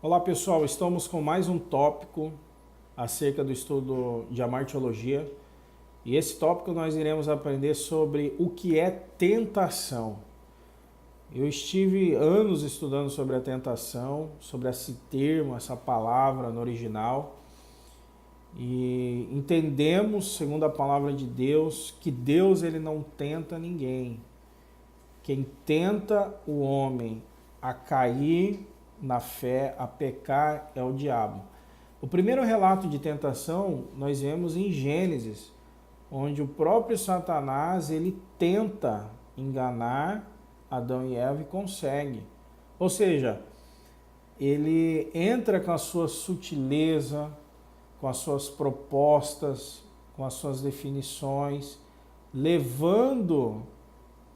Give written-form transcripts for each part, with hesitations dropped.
Olá pessoal, estamos com mais um tópico acerca do estudo de amartiologia e esse tópico nós iremos aprender sobre o que é tentação. Eu estive anos estudando sobre a tentação, sobre esse termo, essa palavra no original e entendemos, segundo a palavra de Deus, que Deus ele não tenta ninguém. Quem tenta o homem a cair na fé, a pecar, é o diabo. O primeiro relato de tentação nós vemos em Gênesis, onde o próprio Satanás ele tenta enganar Adão e Eva e consegue. Ou seja, ele entra com a sua sutileza, com as suas propostas, com as suas definições, levando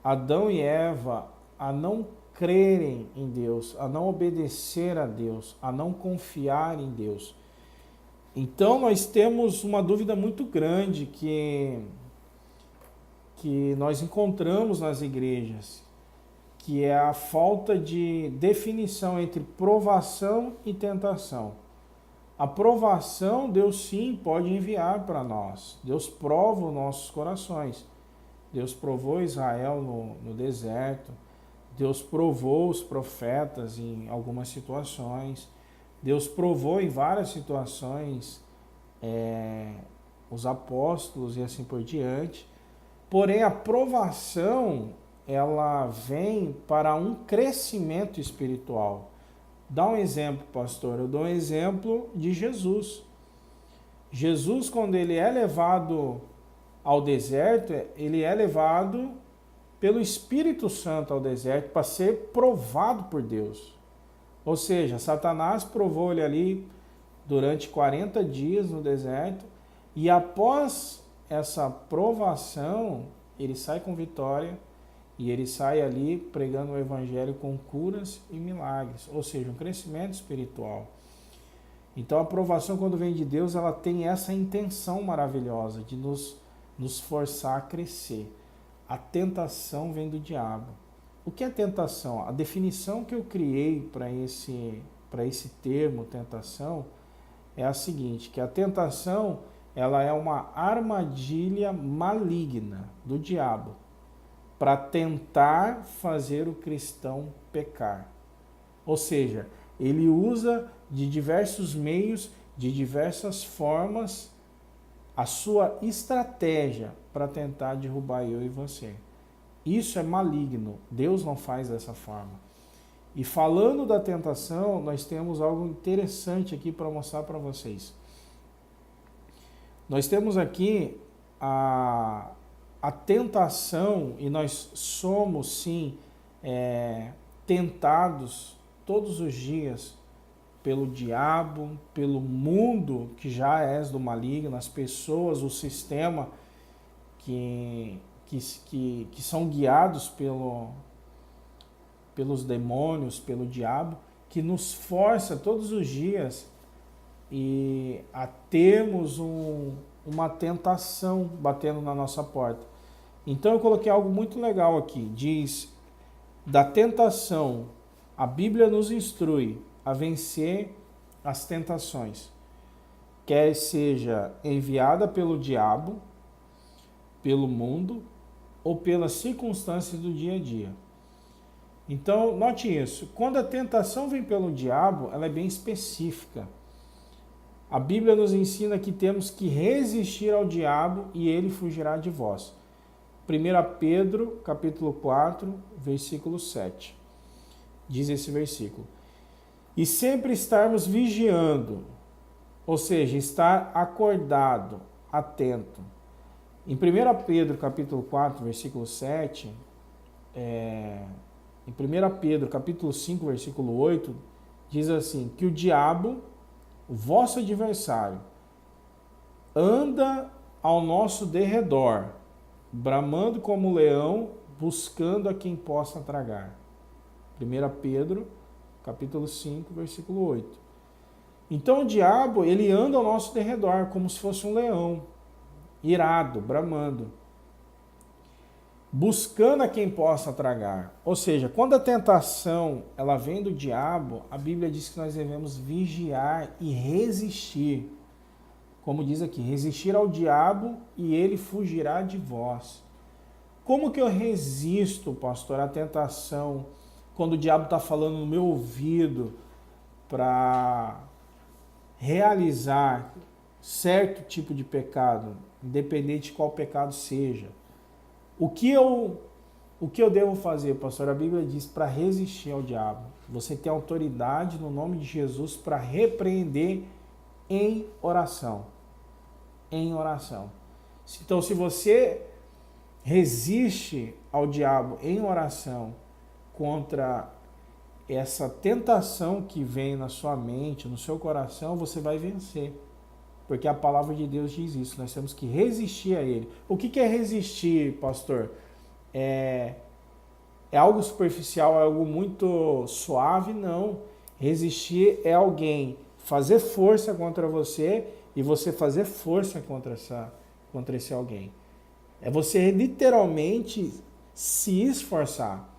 Adão e Eva a não crerem em Deus, a não obedecer a Deus, a não confiar em Deus. Então nós temos uma dúvida muito grande que nós encontramos nas igrejas, que é a falta de definição entre provação e tentação. A provação Deus sim pode enviar para nós. Deus prova os nossos corações. Deus provou Israel no deserto. Deus provou os profetas em algumas situações. Deus provou em várias situações os apóstolos e assim por diante. Porém, a provação, ela vem para um crescimento espiritual. Dá um exemplo, pastor. Eu dou um exemplo de Jesus. Jesus, quando ele é levado ao deserto, ele é levado pelo Espírito Santo ao deserto para ser provado por Deus. Ou seja, Satanás provou ele ali durante 40 dias no deserto e após essa provação, ele sai com vitória e ele sai ali pregando o evangelho com curas e milagres, ou seja, um crescimento espiritual. Então a provação, quando vem de Deus, ela tem essa intenção maravilhosa de nos forçar a crescer. A tentação vem do diabo. O que é tentação? A definição que eu criei para esse termo, tentação, é a seguinte, que a tentação ela é uma armadilha maligna do diabo para tentar fazer o cristão pecar. Ou seja, ele usa de diversos meios, de diversas formas, a sua estratégia para tentar derrubar eu e você. Isso é maligno. Deus não faz dessa forma. E falando da tentação, nós temos algo interessante aqui para mostrar para vocês. Nós temos aqui a tentação, e nós somos sim tentados todos os dias pelo diabo, pelo mundo que já é do maligno, as pessoas, o sistema que são guiados pelos demônios, pelo diabo, que nos força todos os dias a termos uma tentação batendo na nossa porta. Então eu coloquei algo muito legal aqui, diz, da tentação, a Bíblia nos instrui a vencer as tentações, quer seja enviada pelo diabo, pelo mundo ou pelas circunstâncias do dia a dia. Então, note isso, quando a tentação vem pelo diabo, ela é bem específica. A Bíblia nos ensina que temos que resistir ao diabo e ele fugirá de vós. 1 Pedro, capítulo 4, versículo 7. Diz esse versículo. E sempre estarmos vigiando, ou seja, estar acordado, atento. Em 1 Pedro, capítulo 4, versículo 7, em 1 Pedro, capítulo 5, versículo 8, diz assim, que o diabo, o vosso adversário, anda ao nosso derredor, bramando como leão, buscando a quem possa tragar. 1 Pedro, capítulo 5, versículo 8. Então o diabo, ele anda ao nosso derredor, como se fosse um leão, irado, bramando. buscando a quem possa tragar. Ou seja, quando a tentação ela vem do diabo, a Bíblia diz que nós devemos vigiar e resistir. Como diz aqui, resistir ao diabo e ele fugirá de vós. Como que eu resisto, pastor, à tentação quando o diabo está falando no meu ouvido para realizar certo tipo de pecado, independente de qual pecado seja? O que eu devo fazer, pastor? A Bíblia diz para resistir ao diabo. Você tem autoridade no nome de Jesus para repreender em oração. Em oração. Então, se você resiste ao diabo em oração contra essa tentação que vem na sua mente, no seu coração, você vai vencer. Porque a palavra de Deus diz isso. Nós temos que resistir a ele. O que é resistir, pastor? É algo superficial, é algo muito suave? Não. Resistir é alguém fazer força contra você e você fazer força contra esse alguém. É você literalmente se esforçar.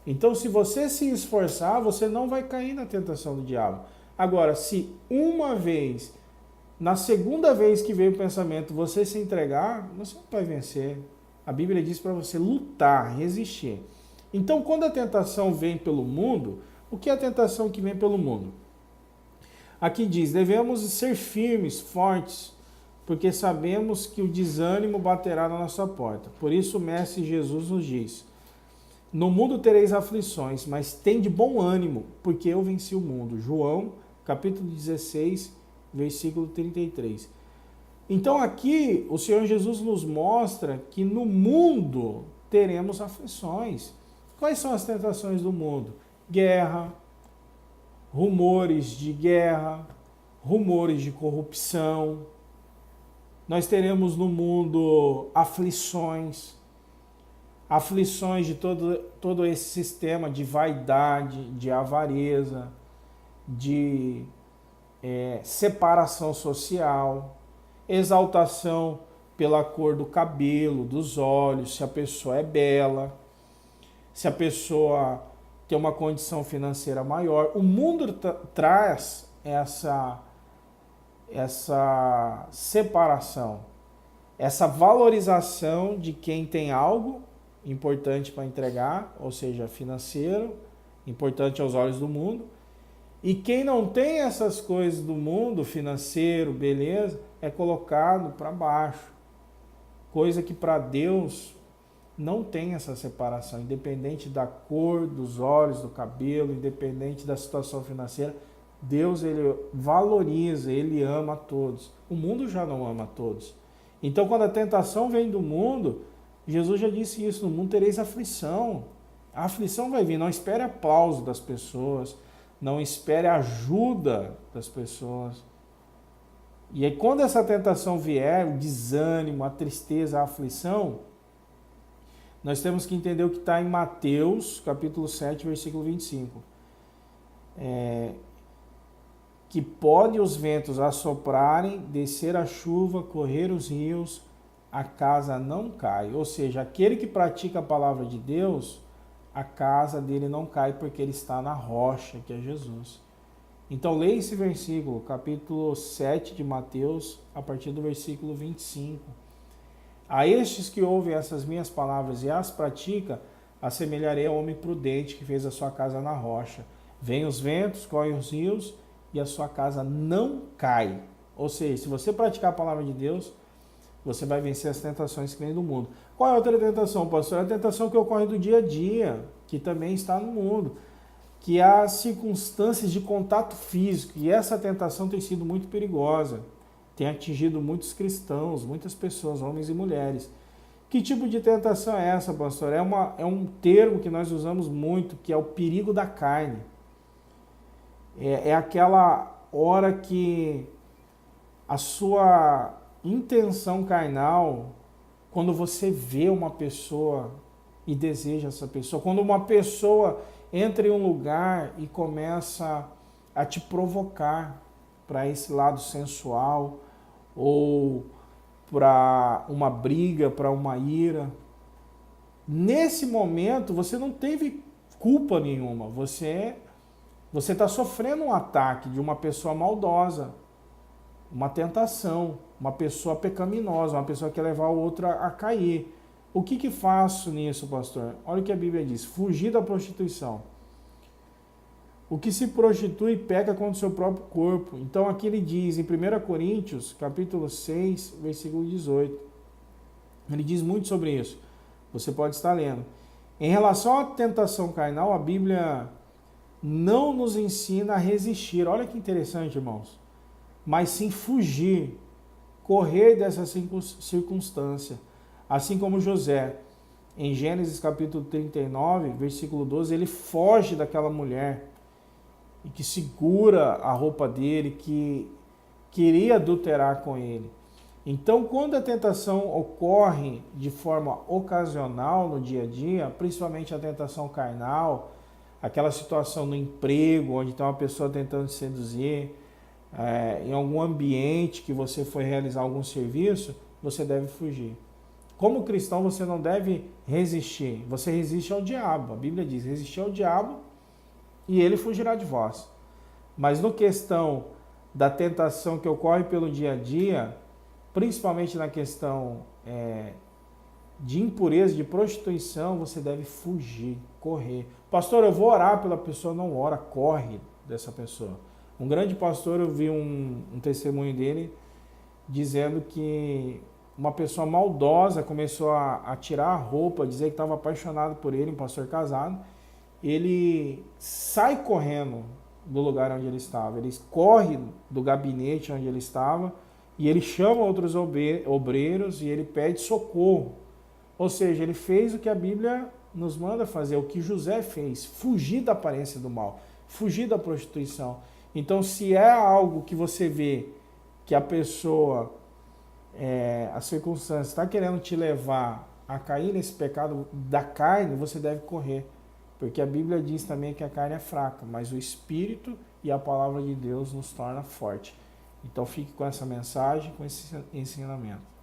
Então, se você se esforçar, você não vai cair na tentação do diabo. Agora, se uma vez, na segunda vez que veio o pensamento, você se entregar, você não vai vencer. A Bíblia diz para você lutar, resistir. Então, quando a tentação vem pelo mundo, o que é a tentação que vem pelo mundo? Aqui diz, devemos ser firmes, fortes, porque sabemos que o desânimo baterá na nossa porta. Por isso o Mestre Jesus nos diz, no mundo tereis aflições, mas tende bom ânimo, porque eu venci o mundo. João, capítulo 16, versículo 33. Então aqui o Senhor Jesus nos mostra que no mundo teremos aflições. Quais são as tentações do mundo? Guerra, rumores de guerra, rumores de corrupção. Nós teremos no mundo aflições de todo esse sistema de vaidade, de avareza, de separação social, exaltação pela cor do cabelo, dos olhos, se a pessoa é bela, se a pessoa tem uma condição financeira maior. O mundo traz essa separação, essa valorização de quem tem algo importante para entregar, ou seja, financeiro, importante aos olhos do mundo, e quem não tem essas coisas do mundo, financeiro, beleza, é colocado para baixo, coisa que para Deus não tem essa separação, independente da cor dos olhos, do cabelo, independente da situação financeira. Deus, ele valoriza, ele ama a todos. O mundo já não ama a todos. Então, quando a tentação vem do mundo, Jesus já disse isso, no mundo tereis aflição. A aflição vai vir, não espere aplauso das pessoas, não espere ajuda das pessoas. E aí, quando essa tentação vier, o desânimo, a tristeza, a aflição, nós temos que entender o que está em Mateus, capítulo 7, versículo 25. Que pode os ventos assoprarem, descer a chuva, correr os rios, a casa não cai. Ou seja, aquele que pratica a palavra de Deus, a casa dele não cai porque ele está na rocha, que é Jesus. Então leia esse versículo, capítulo 7 de Mateus, a partir do versículo 25. A estes que ouvem essas minhas palavras e as praticam, assemelharei ao homem prudente que fez a sua casa na rocha. Vêm os ventos, correm os rios, e a sua casa não cai. Ou seja, se você praticar a palavra de Deus, você vai vencer as tentações que vêm do mundo. Qual é a outra tentação, pastor? É a tentação que ocorre do dia a dia, que também está no mundo, que há as circunstâncias de contato físico, e essa tentação tem sido muito perigosa, tem atingido muitos cristãos, muitas pessoas, homens e mulheres. Que tipo de tentação é essa, pastor? É um termo que nós usamos muito, que é o perigo da carne. É aquela hora que a sua intenção carnal, quando você vê uma pessoa e deseja essa pessoa, quando uma pessoa entra em um lugar e começa a te provocar para esse lado sensual, ou para uma briga, para uma ira, nesse momento você não teve culpa nenhuma, você está sofrendo um ataque de uma pessoa maldosa, uma tentação, uma pessoa pecaminosa, uma pessoa que quer levar o outro a cair. O que faço nisso, pastor? Olha o que a Bíblia diz: fugir da prostituição. O que se prostitui peca contra o seu próprio corpo. Então aqui ele diz em 1 Coríntios, capítulo 6, versículo 18. Ele diz muito sobre isso. Você pode estar lendo. Em relação à tentação carnal, a Bíblia não nos ensina a resistir. Olha que interessante, irmãos. Mas sim fugir, correr dessa circunstância. Assim como José, em Gênesis capítulo 39, versículo 12, ele foge daquela mulher e que segura a roupa dele, que queria adulterar com ele. Então, quando a tentação ocorre de forma ocasional no dia a dia, principalmente a tentação carnal, aquela situação no emprego, onde tem uma pessoa tentando te seduzir, em algum ambiente que você foi realizar algum serviço, você deve fugir. Como cristão, você não deve resistir. Você resiste ao diabo. A Bíblia diz: resistir ao diabo e ele fugirá de vós. Mas no questão da tentação que ocorre pelo dia a dia, principalmente na questão de impureza, de prostituição, você deve fugir, correr. Pastor, eu vou orar pela pessoa. Não ora, corre dessa pessoa. Um grande pastor, eu vi um testemunho dele dizendo que uma pessoa maldosa começou a tirar a roupa, dizer que estava apaixonado por ele, um pastor casado. Ele sai correndo do lugar onde ele estava, ele corre do gabinete onde ele estava e ele chama outros obreiros e ele pede socorro. Ou seja, ele fez o que a Bíblia nos manda fazer, o que José fez: fugir da aparência do mal, fugir da prostituição. Então, se é algo que você vê que a pessoa, a circunstância está querendo te levar a cair nesse pecado da carne, você deve correr. Porque a Bíblia diz também que a carne é fraca, mas o Espírito e a palavra de Deus nos torna forte. Então fique com essa mensagem, com esse ensinamento.